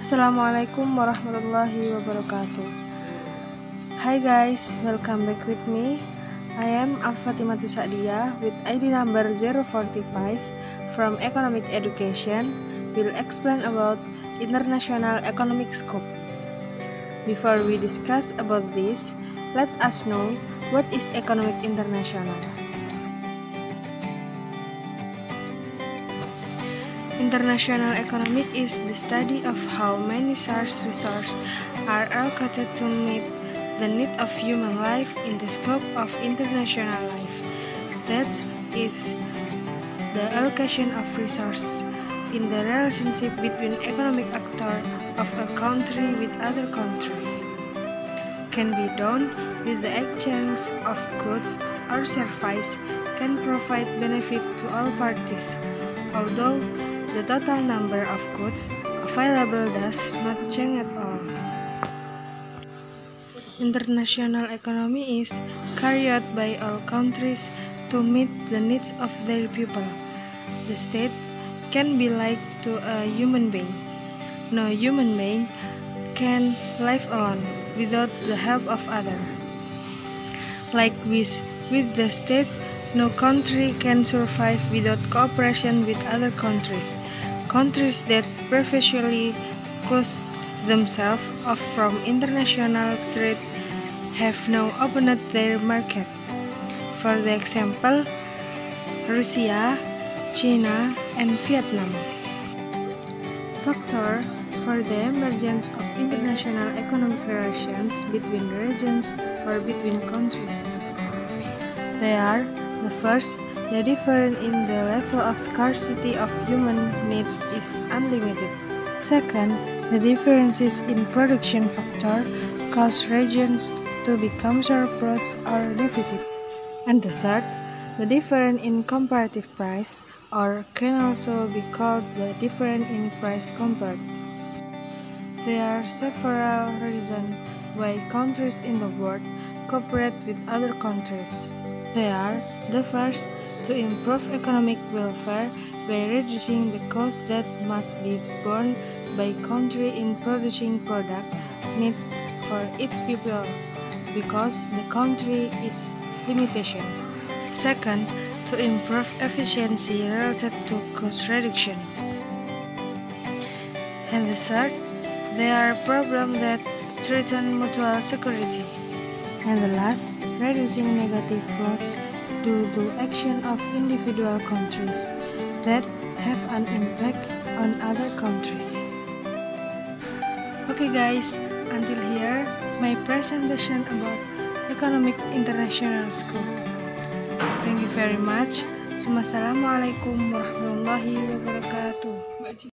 Assalamualaikum warahmatullahi wabarakatuh. Hi guys, welcome back with me. I am Fatimah Sadia with ID number 045 from Economic Education. Will explain about International Economic Scope. Before we discuss about this, let us know what is Economic International. International economic is the study of how many scarce resources are allocated to meet the need of human life in the scope of international life. That is the allocation of resources in the relationship between economic actors of a country with other countries. Can be done with the exchange of goods or services, can provide benefit to all parties, although the total number of goods available does not change at all. International economy is carried out by all countries to meet the needs of their people. The state can be like to a human being. No human being can live alone without the help of others. Likewise, with the state, no country can survive without cooperation with other countries. Countries that previously closed themselves off from international trade have now opened their market. For the example, Russia, China, and Vietnam. Factor for the emergence of international economic relations between regions or between countries. They are: the first, the difference in the level of scarcity of human needs is unlimited. Second, the differences in production factor cause regions to become surplus or deficit. And the third, the difference in comparative price, or can also be called the difference in price compared. There are several reasons why countries in the world cooperate with other countries. They are: the first, to improve economic welfare by reducing the cost that must be borne by country in producing product need for its people because the country is limitation. Second, to improve efficiency related to cost reduction. And the third, there are problems that threaten mutual security. And the last, reducing negative flows due to action of individual countries that have an impact on other countries. Okay guys, until here my presentation about Economic International Scope. Thank you very much. Wassalamualaikum warahmatullahi wabarakatuh.